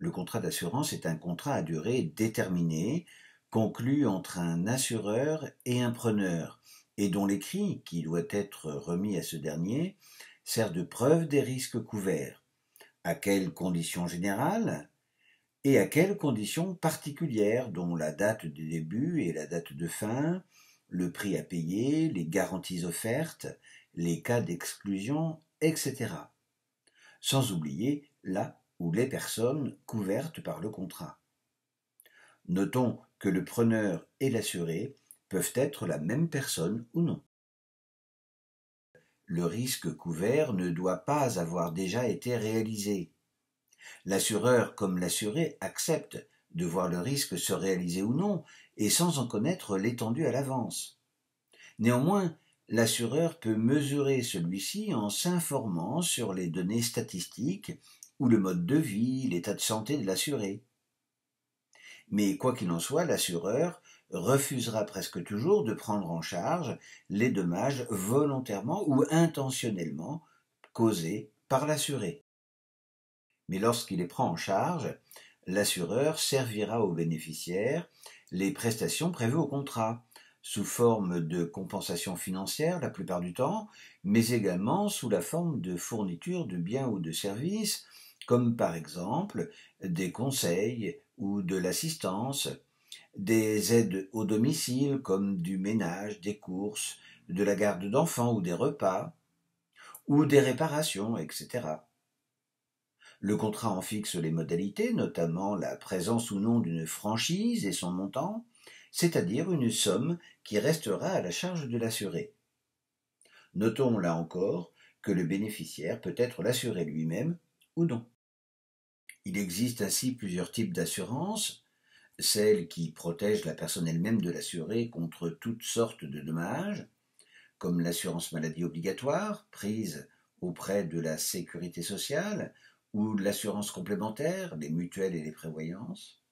Le contrat d'assurance est un contrat à durée déterminée, conclu entre un assureur et un preneur, et dont l'écrit, qui doit être remis à ce dernier, sert de preuve des risques couverts. À quelles conditions générales et à quelles conditions particulières, dont la date de début et la date de fin, le prix à payer, les garanties offertes, les cas d'exclusion, etc. Sans oublier la ou les personnes couvertes par le contrat. Notons que le preneur et l'assuré peuvent être la même personne ou non. Le risque couvert ne doit pas avoir déjà été réalisé. L'assureur comme l'assuré acceptent de voir le risque se réaliser ou non, et sans en connaître l'étendue à l'avance. Néanmoins, l'assureur peut mesurer celui-ci en s'informant sur les données statistiques ou le mode de vie, l'état de santé de l'assuré. Mais quoi qu'il en soit, l'assureur refusera presque toujours de prendre en charge les dommages volontairement ou intentionnellement causés par l'assuré. Mais lorsqu'il les prend en charge, l'assureur servira au bénéficiaire les prestations prévues au contrat, sous forme de compensation financière la plupart du temps, mais également sous la forme de fourniture de biens ou de services, comme par exemple des conseils ou de l'assistance, des aides au domicile comme du ménage, des courses, de la garde d'enfants ou des repas, ou des réparations, etc. Le contrat en fixe les modalités, notamment la présence ou non d'une franchise et son montant, c'est-à-dire une somme qui restera à la charge de l'assuré. Notons là encore que le bénéficiaire peut être l'assuré lui-même ou non. Il existe ainsi plusieurs types d'assurance, celle qui protège la personne elle-même de l'assuré contre toutes sortes de dommages, comme l'assurance maladie obligatoire, prise auprès de la sécurité sociale, ou l'assurance complémentaire, les mutuelles et les prévoyances,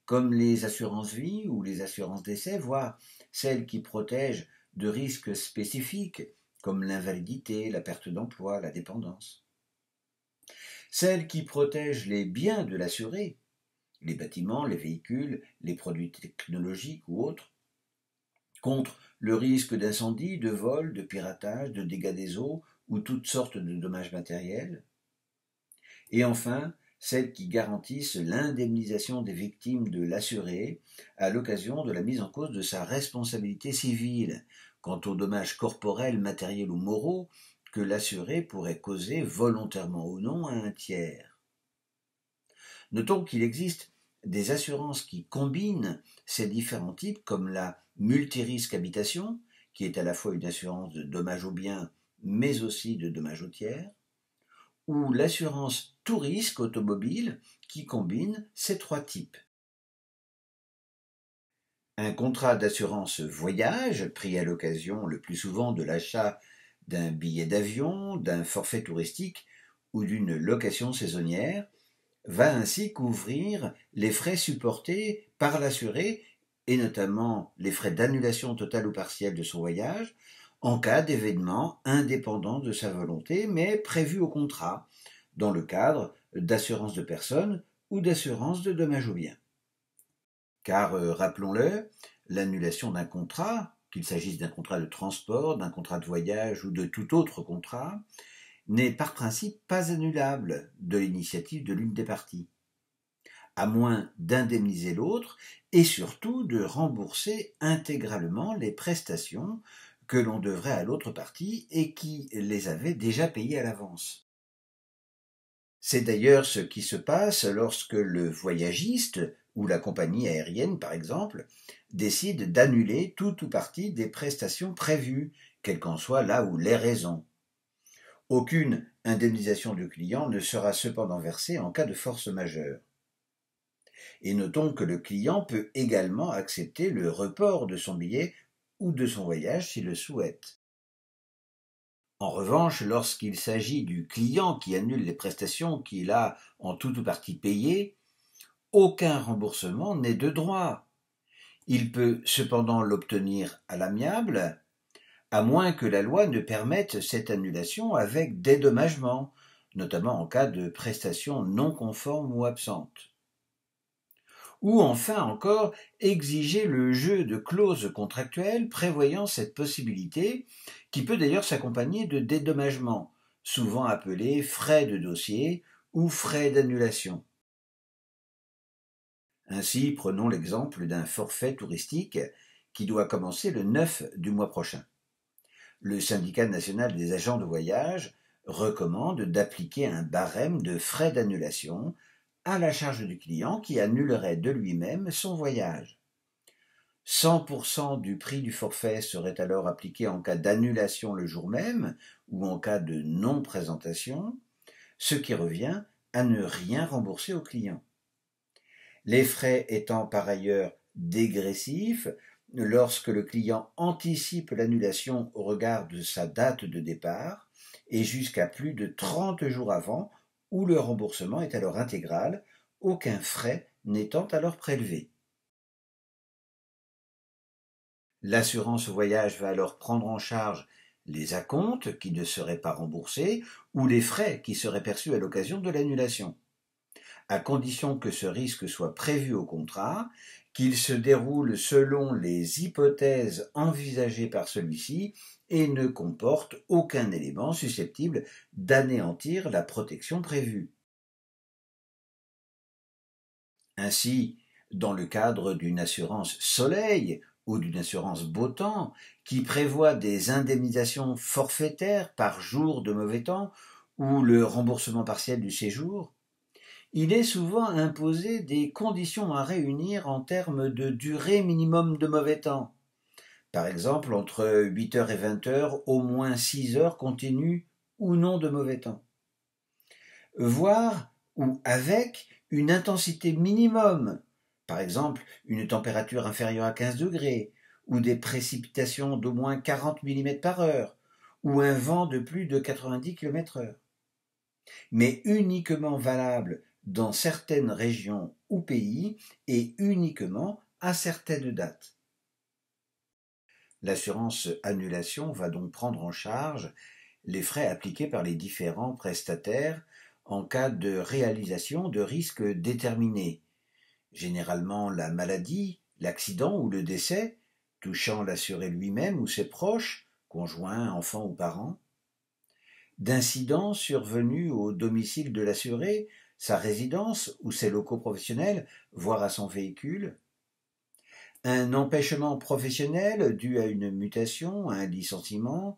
comme les assurances vie ou les assurances décès, voire celles qui protègent de risques spécifiques, comme l'invalidité, la perte d'emploi, la dépendance. Celles qui protègent les biens de l'assuré, les bâtiments, les véhicules, les produits technologiques ou autres, contre le risque d'incendie, de vol, de piratage, de dégâts des eaux ou toutes sortes de dommages matériels. Et enfin, celles qui garantissent l'indemnisation des victimes de l'assuré à l'occasion de la mise en cause de sa responsabilité civile quant aux dommages corporels, matériels ou moraux que l'assuré pourrait causer volontairement ou non à un tiers. Notons qu'il existe des assurances qui combinent ces différents types, comme la multirisque habitation, qui est à la fois une assurance de dommages aux biens, mais aussi de dommages aux tiers, ou l'assurance tout risque automobile, qui combine ces trois types. Un contrat d'assurance voyage, pris à l'occasion le plus souvent de l'achat d'un billet d'avion, d'un forfait touristique ou d'une location saisonnière, va ainsi couvrir les frais supportés par l'assuré, et notamment les frais d'annulation totale ou partielle de son voyage, en cas d'événement indépendant de sa volonté, mais prévu au contrat, dans le cadre d'assurance de personnes ou d'assurance de dommages aux biens. Car, rappelons-le, l'annulation d'un contrat, qu'il s'agisse d'un contrat de transport, d'un contrat de voyage ou de tout autre contrat, n'est par principe pas annulable de l'initiative de l'une des parties, à moins d'indemniser l'autre et surtout de rembourser intégralement les prestations que l'on devrait à l'autre partie et qui les avait déjà payées à l'avance. C'est d'ailleurs ce qui se passe lorsque le voyagiste ou la compagnie aérienne, par exemple, décide d'annuler tout ou partie des prestations prévues, quelles qu'en soient là ou les raisons. Aucune indemnisation du client ne sera cependant versée en cas de force majeure. Et notons que le client peut également accepter le report de son billet ou de son voyage s'il le souhaite. En revanche, lorsqu'il s'agit du client qui annule les prestations qu'il a en tout ou partie payées, aucun remboursement n'est de droit. Il peut cependant l'obtenir à l'amiable, à moins que la loi ne permette cette annulation avec dédommagement, notamment en cas de prestations non conformes ou absentes. Ou enfin encore, exiger le jeu de clauses contractuelles prévoyant cette possibilité, qui peut d'ailleurs s'accompagner de dédommagements, souvent appelés frais de dossier ou frais d'annulation. Ainsi, prenons l'exemple d'un forfait touristique qui doit commencer le 9 du mois prochain. Le syndicat national des agents de voyage recommande d'appliquer un barème de frais d'annulation à la charge du client qui annulerait de lui-même son voyage. 100% du prix du forfait serait alors appliqué en cas d'annulation le jour même ou en cas de non-présentation, ce qui revient à ne rien rembourser au client. Les frais étant par ailleurs dégressifs, lorsque le client anticipe l'annulation au regard de sa date de départ et jusqu'à plus de 30 jours avant, où le remboursement est alors intégral, aucun frais n'étant alors prélevé. L'assurance voyage va alors prendre en charge les acomptes qui ne seraient pas remboursés ou les frais qui seraient perçus à l'occasion de l'annulation, à condition que ce risque soit prévu au contrat, qu'il se déroule selon les hypothèses envisagées par celui-ci et ne comporte aucun élément susceptible d'anéantir la protection prévue. Ainsi, dans le cadre d'une assurance soleil ou d'une assurance beau temps, qui prévoit des indemnisations forfaitaires par jour de mauvais temps ou le remboursement partiel du séjour, il est souvent imposé des conditions à réunir en termes de durée minimum de mauvais temps. Par exemple, entre 8 heures et 20 heures, au moins 6 heures continues ou non de mauvais temps. Voire ou avec une intensité minimum, par exemple une température inférieure à 15 degrés, ou des précipitations d'au moins 40 mm par heure, ou un vent de plus de 90 km/h. Mais uniquement valable dans certaines régions ou pays et uniquement à certaines dates. L'assurance annulation va donc prendre en charge les frais appliqués par les différents prestataires en cas de réalisation de risques déterminés, généralement la maladie, l'accident ou le décès, touchant l'assuré lui-même ou ses proches, conjoints, enfants ou parents, d'incidents survenus au domicile de l'assuré, sa résidence ou ses locaux professionnels, voire à son véhicule, un empêchement professionnel dû à une mutation, un licenciement,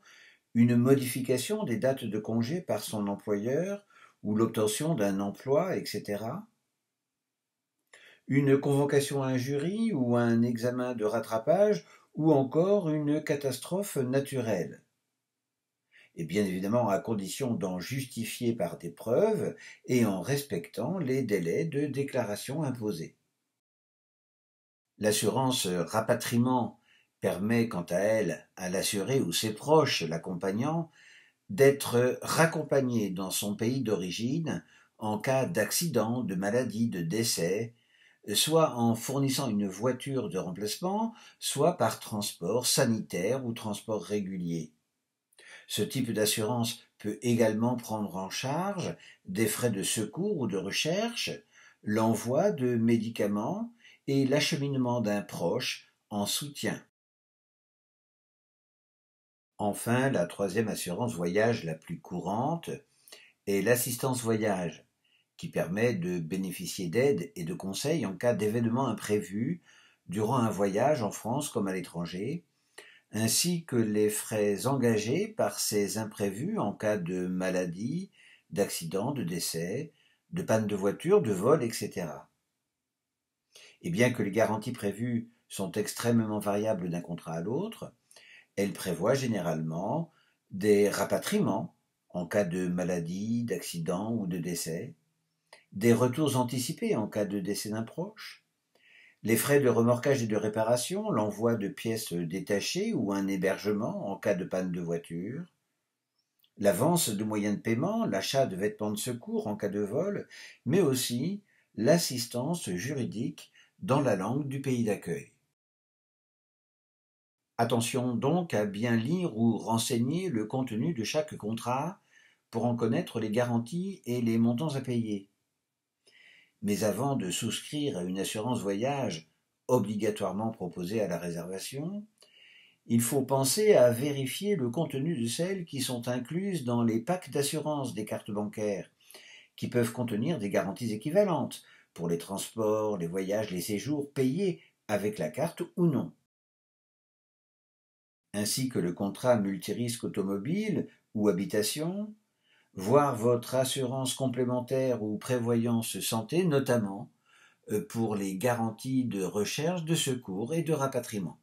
une modification des dates de congé par son employeur ou l'obtention d'un emploi, etc. Une convocation à un jury ou un examen de rattrapage ou encore une catastrophe naturelle. Et bien évidemment à condition d'en justifier par des preuves et en respectant les délais de déclaration imposés. L'assurance rapatriement permet quant à elle à l'assuré ou ses proches l'accompagnant d'être raccompagné dans son pays d'origine en cas d'accident, de maladie, de décès, soit en fournissant une voiture de remplacement, soit par transport sanitaire ou transport régulier. Ce type d'assurance peut également prendre en charge des frais de secours ou de recherche, l'envoi de médicaments et l'acheminement d'un proche en soutien. Enfin, la troisième assurance voyage la plus courante est l'assistance voyage, qui permet de bénéficier d'aide et de conseils en cas d'événements imprévus durant un voyage en France comme à l'étranger, ainsi que les frais engagés par ces imprévus en cas de maladie, d'accident, de décès, de panne de voiture, de vol, etc. Et bien que les garanties prévues sont extrêmement variables d'un contrat à l'autre, elles prévoient généralement des rapatriements en cas de maladie, d'accident ou de décès, des retours anticipés en cas de décès d'un proche, les frais de remorquage et de réparation, l'envoi de pièces détachées ou un hébergement en cas de panne de voiture, l'avance de moyens de paiement, l'achat de vêtements de secours en cas de vol, mais aussi l'assistance juridique dans la langue du pays d'accueil. Attention donc à bien lire ou renseigner le contenu de chaque contrat pour en connaître les garanties et les montants à payer. Mais avant de souscrire à une assurance voyage obligatoirement proposée à la réservation, il faut penser à vérifier le contenu de celles qui sont incluses dans les packs d'assurance des cartes bancaires, qui peuvent contenir des garanties équivalentes pour les transports, les voyages, les séjours payés avec la carte ou non, ainsi que le contrat multirisque automobile ou habitation, voire votre assurance complémentaire ou prévoyance santé, notamment pour les garanties de recherche, de secours et de rapatriement.